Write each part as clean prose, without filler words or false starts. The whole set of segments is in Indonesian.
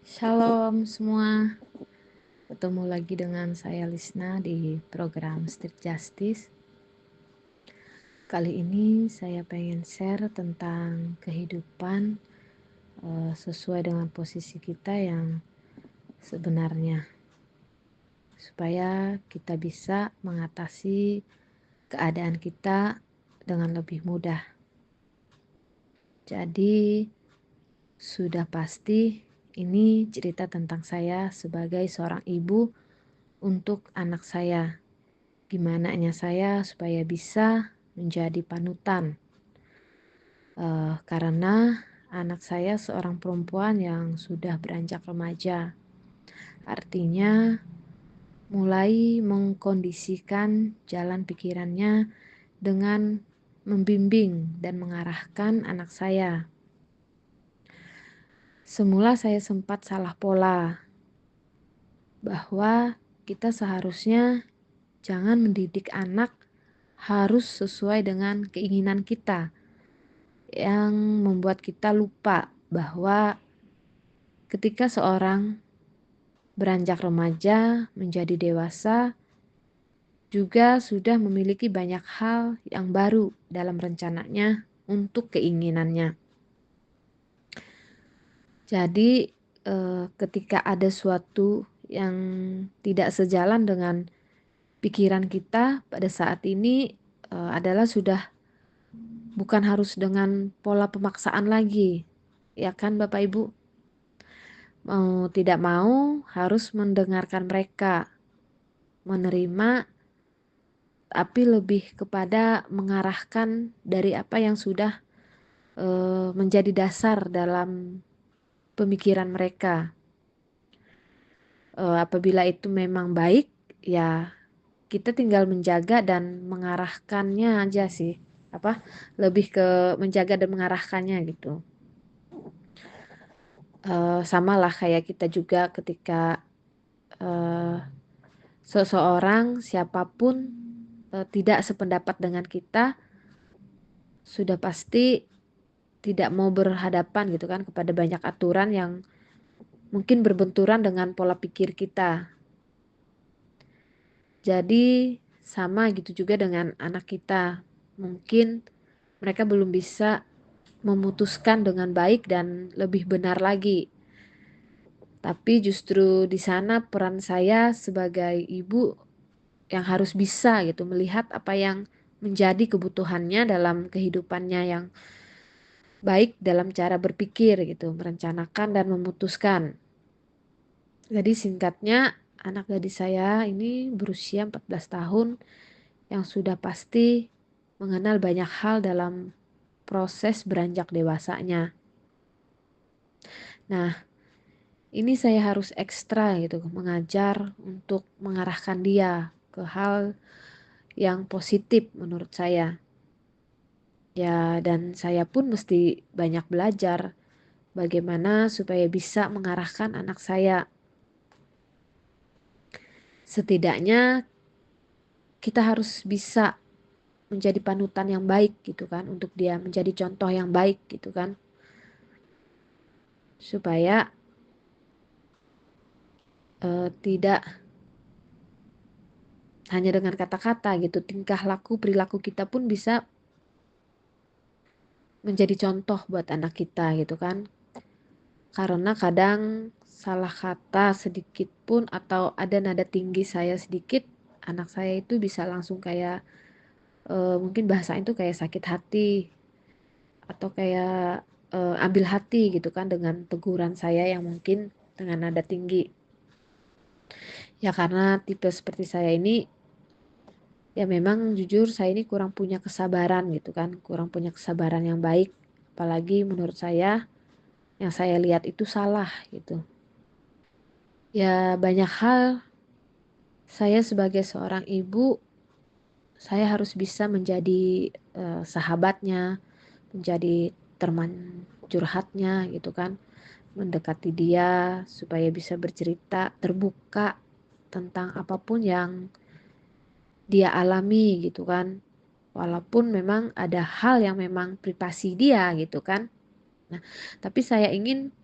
Shalom semua, ketemu lagi dengan saya Lisna di program Street Justice. Kali ini saya pengen share tentang kehidupan sesuai dengan posisi kita yang sebenarnya, supaya kita bisa mengatasi keadaan kita dengan lebih mudah. Jadi sudah pasti ini cerita tentang saya sebagai seorang ibu untuk anak saya. Gimananya saya supaya bisa menjadi panutan. Karena anak saya seorang perempuan yang sudah beranjak remaja. Artinya mulai mengkondisikan jalan pikirannya dengan membimbing dan mengarahkan anak saya. Semula saya sempat salah pola bahwa kita seharusnya jangan mendidik anak harus sesuai dengan keinginan kita, yang membuat kita lupa bahwa ketika seorang beranjak remaja menjadi dewasa juga sudah memiliki banyak hal yang baru dalam rencananya untuk keinginannya. Jadi ketika ada suatu yang tidak sejalan dengan pikiran kita pada saat ini adalah sudah bukan harus dengan pola pemaksaan lagi, ya kan Bapak Ibu? Mau tidak mau harus mendengarkan mereka, menerima, tapi lebih kepada mengarahkan dari apa yang sudah menjadi dasar dalam pemikiran mereka. Apabila itu memang baik, ya kita tinggal menjaga dan mengarahkannya aja sih. Lebih ke menjaga dan mengarahkannya gitu. Sama lah kayak kita juga ketika seseorang siapapun tidak sependapat dengan kita, sudah pasti tidak mau berhadapan gitu kan kepada banyak aturan yang mungkin berbenturan dengan pola pikir kita. Jadi sama gitu juga dengan anak kita. Mungkin mereka belum bisa memutuskan dengan baik dan lebih benar lagi. Tapi justru di sana peran saya sebagai ibu yang harus bisa gitu melihat apa yang menjadi kebutuhannya dalam kehidupannya yang baik dalam cara berpikir gitu, merencanakan dan memutuskan. Jadi singkatnya anak gadis saya ini berusia 14 tahun yang sudah pasti mengenal banyak hal dalam proses beranjak dewasanya. Nah, ini saya harus ekstra gitu mengajar untuk mengarahkan dia ke hal yang positif menurut saya. Ya, dan saya pun mesti banyak belajar bagaimana supaya bisa mengarahkan anak saya. Setidaknya kita harus bisa menjadi panutan yang baik gitu kan, untuk dia menjadi contoh yang baik gitu kan. Supaya tidak hanya dengan kata-kata gitu, tingkah laku perilaku kita pun bisa menjadi contoh buat anak kita gitu kan. Karena kadang salah kata sedikit pun atau ada nada tinggi saya sedikit, anak saya itu bisa langsung kayak mungkin bahasanya itu kayak sakit hati atau kayak ambil hati gitu kan dengan teguran saya yang mungkin dengan nada tinggi. Ya karena tipe seperti saya ini, ya memang jujur saya ini kurang punya kesabaran gitu kan, kurang punya kesabaran yang baik. Apalagi menurut saya yang saya lihat itu salah gitu. Ya banyak hal saya sebagai seorang ibu, saya harus bisa menjadi sahabatnya, menjadi teman curhatnya gitu kan. Mendekati dia supaya bisa bercerita terbuka tentang apapun yang dia alami gitu kan. Walaupun memang ada hal yang memang privasi dia gitu kan. Nah, tapi saya ingin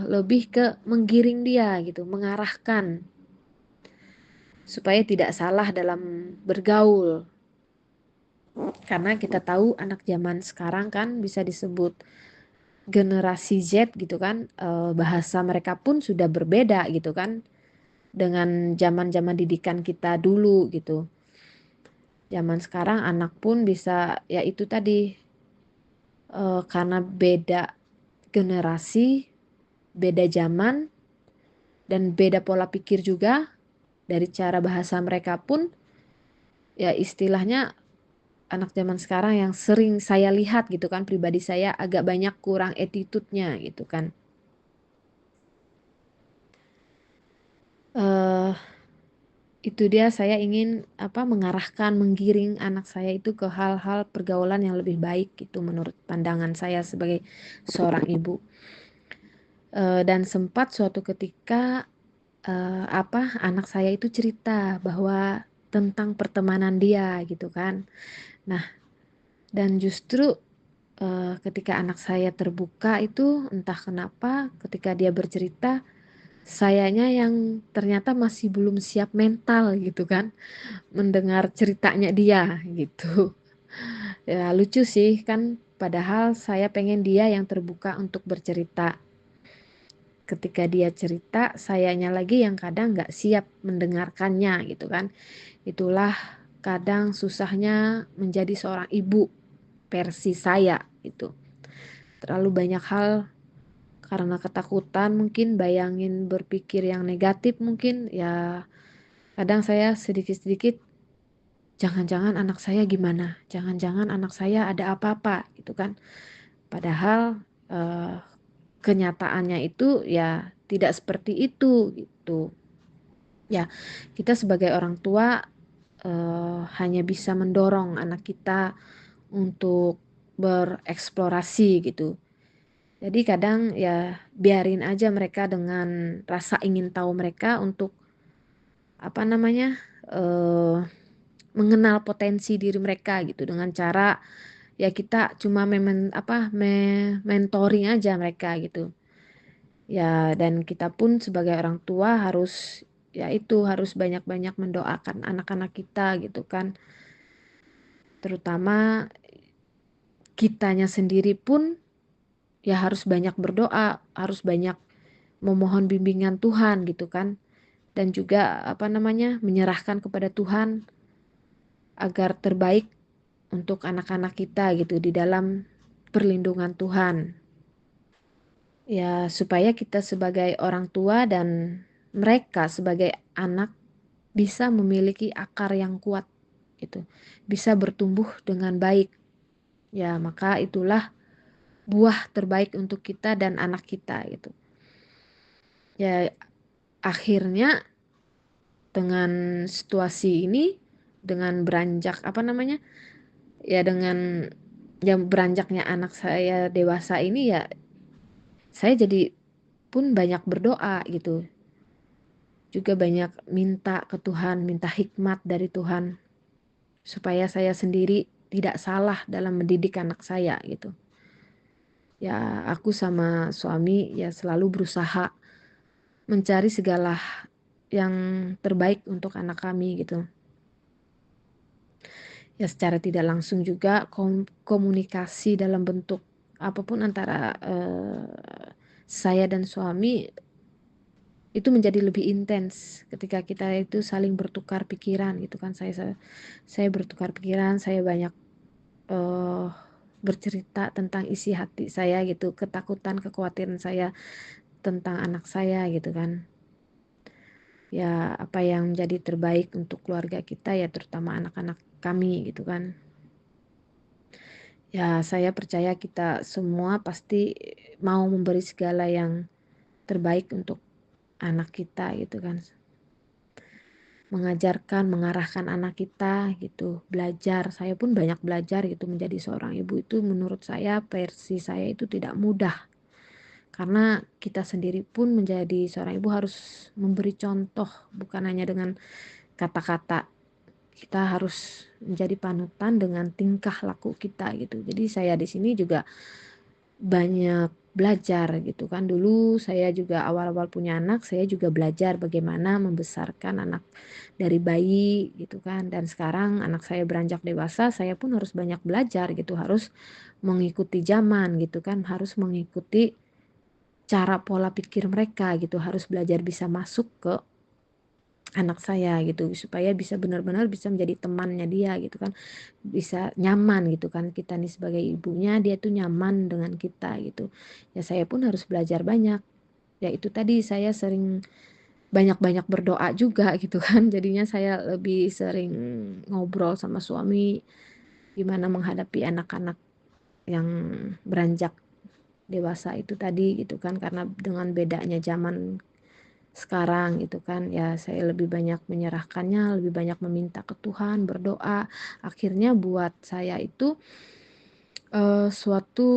lebih ke menggiring dia gitu, mengarahkan supaya tidak salah dalam bergaul. Karena kita tahu anak zaman sekarang kan bisa disebut generasi Z gitu kan, bahasa mereka pun sudah berbeda gitu kan dengan zaman-zaman didikan kita dulu gitu. Zaman sekarang anak pun bisa ya itu tadi, karena beda generasi, beda zaman, dan beda pola pikir juga dari cara bahasa mereka pun ya istilahnya anak zaman sekarang yang sering saya lihat gitu kan, pribadi saya agak banyak kurang attitude-nya gitu kan. Eh itu dia, saya ingin mengarahkan, menggiring anak saya itu ke hal-hal pergaulan yang lebih baik gitu menurut pandangan saya sebagai seorang ibu. Dan sempat suatu ketika anak saya itu cerita bahwa tentang pertemanan dia gitu kan. Nah, dan justru ketika anak saya terbuka itu entah kenapa ketika dia bercerita, sayanya yang ternyata masih belum siap mental gitu kan mendengar ceritanya dia gitu. Ya lucu sih kan, padahal saya pengen dia yang terbuka untuk bercerita. Ketika dia cerita, sayanya lagi yang kadang nggak siap mendengarkannya gitu kan. Itulah kadang susahnya menjadi seorang ibu versi saya gitu. Terlalu banyak hal karena ketakutan, mungkin bayangin berpikir yang negatif, mungkin ya kadang saya sedikit-sedikit jangan-jangan anak saya gimana, jangan-jangan anak saya ada apa-apa gitu kan. Padahal kenyataannya itu ya tidak seperti itu gitu. Ya, kita sebagai orang tua hanya bisa mendorong anak kita untuk bereksplorasi gitu. Jadi kadang ya biarin aja mereka dengan rasa ingin tahu mereka untuk apa namanya eh, mengenal potensi diri mereka gitu dengan cara ya kita cuma mentoring aja mereka gitu. Ya dan kita pun sebagai orang tua harus ya itu harus banyak-banyak mendoakan anak-anak kita gitu kan. Terutama kitanya sendiri pun ya harus banyak berdoa, harus banyak memohon bimbingan Tuhan gitu kan. Dan juga menyerahkan kepada Tuhan agar terbaik untuk anak-anak kita gitu di dalam perlindungan Tuhan. Ya, supaya kita sebagai orang tua dan mereka sebagai anak bisa memiliki akar yang kuat gitu. Bisa bertumbuh dengan baik. Ya, maka itulah buah terbaik untuk kita dan anak kita gitu. Ya, akhirnya dengan situasi ini dengan beranjak ya dengan yang beranjaknya anak saya dewasa ini ya saya jadi pun banyak berdoa gitu. Juga banyak minta ke Tuhan, minta hikmat dari Tuhan supaya saya sendiri tidak salah dalam mendidik anak saya gitu. Ya aku sama suami ya selalu berusaha mencari segala yang terbaik untuk anak kami gitu. Ya secara tidak langsung juga komunikasi dalam bentuk apapun antara saya dan suami itu menjadi lebih intens ketika kita itu saling bertukar pikiran gitu kan. Saya bertukar pikiran, saya banyak bercerita tentang isi hati saya gitu, ketakutan, kekhawatiran saya tentang anak saya gitu kan. Ya apa yang menjadi terbaik untuk keluarga kita ya terutama anak-anak kami gitu kan. Ya saya percaya kita semua pasti mau memberi segala yang terbaik untuk anak kita gitu kan. Mengajarkan, mengarahkan anak kita gitu, belajar. Saya pun banyak belajar gitu menjadi seorang ibu itu menurut saya versi saya itu tidak mudah. Karena kita sendiri pun menjadi seorang ibu harus memberi contoh bukan hanya dengan kata-kata. Kita harus menjadi panutan dengan tingkah laku kita gitu. Jadi saya di sini juga banyak belajar gitu kan. Dulu saya juga awal-awal punya anak, saya juga belajar bagaimana membesarkan anak dari bayi gitu kan. Dan sekarang anak saya beranjak dewasa, saya pun harus banyak belajar gitu, harus mengikuti zaman gitu kan, harus mengikuti cara pola pikir mereka gitu, harus belajar bisa masuk ke anak saya gitu supaya bisa benar-benar bisa menjadi temannya dia gitu kan, bisa nyaman gitu kan, kita nih sebagai ibunya dia tuh nyaman dengan kita gitu ya. Saya pun harus belajar banyak ya, itu tadi saya sering banyak-banyak berdoa juga gitu kan, jadinya saya lebih sering ngobrol sama suami gimana menghadapi anak-anak yang beranjak dewasa itu tadi gitu kan, karena dengan bedanya zaman sekarang gitu kan ya, saya lebih banyak menyerahkannya, lebih banyak meminta ke Tuhan, berdoa. Akhirnya buat saya itu suatu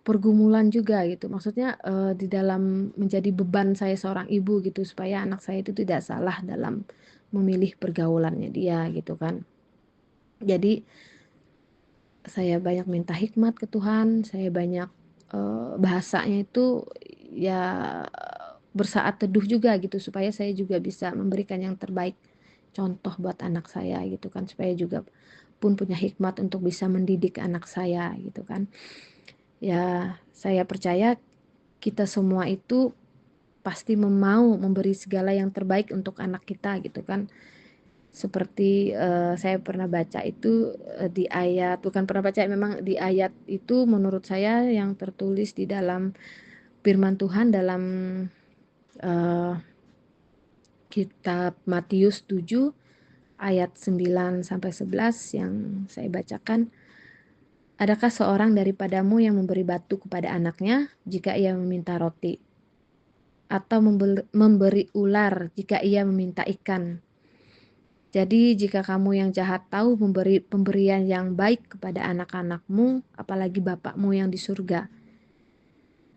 pergumulan juga gitu, maksudnya di dalam menjadi beban saya seorang ibu gitu, supaya anak saya itu tidak salah dalam memilih pergaulannya dia gitu kan. Jadi saya banyak minta hikmat ke Tuhan, saya banyak bahasanya itu ya bersaat teduh juga gitu, supaya saya juga bisa memberikan yang terbaik contoh buat anak saya gitu kan, supaya juga pun punya hikmat untuk bisa mendidik anak saya gitu kan. Ya, saya percaya kita semua itu pasti mau memberi segala yang terbaik untuk anak kita gitu kan. Seperti saya pernah baca itu di ayat, bukan pernah baca, memang di ayat itu menurut saya yang tertulis di dalam firman Tuhan dalam uh, kitab Matius 7 ayat 9 sampai 11 yang saya bacakan. Adakah seorang daripadamu yang memberi batu kepada anaknya jika ia meminta roti, atau memberi ular jika ia meminta ikan? Jadi jika kamu yang jahat tahu memberi pemberian yang baik kepada anak-anakmu, apalagi Bapakmu yang di surga,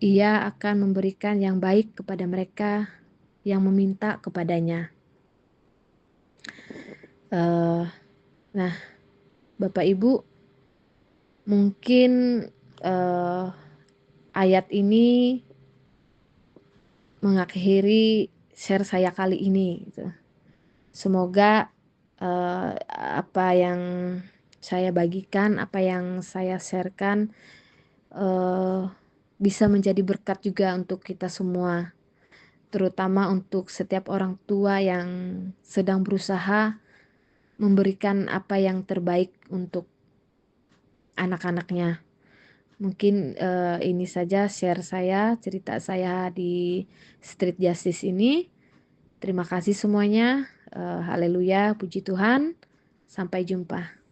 ia akan memberikan yang baik kepada mereka yang meminta kepadanya. Nah, Bapak Ibu, mungkin uh, ayat ini mengakhiri share saya kali ini gitu. Semoga apa yang saya bagikan, apa yang saya sharekan bisa menjadi berkat juga untuk kita semua, terutama untuk setiap orang tua yang sedang berusaha memberikan apa yang terbaik untuk anak-anaknya. Mungkin ini saja share saya, cerita saya di Street Justice ini. Terima kasih semuanya. Haleluya, puji Tuhan. Sampai jumpa.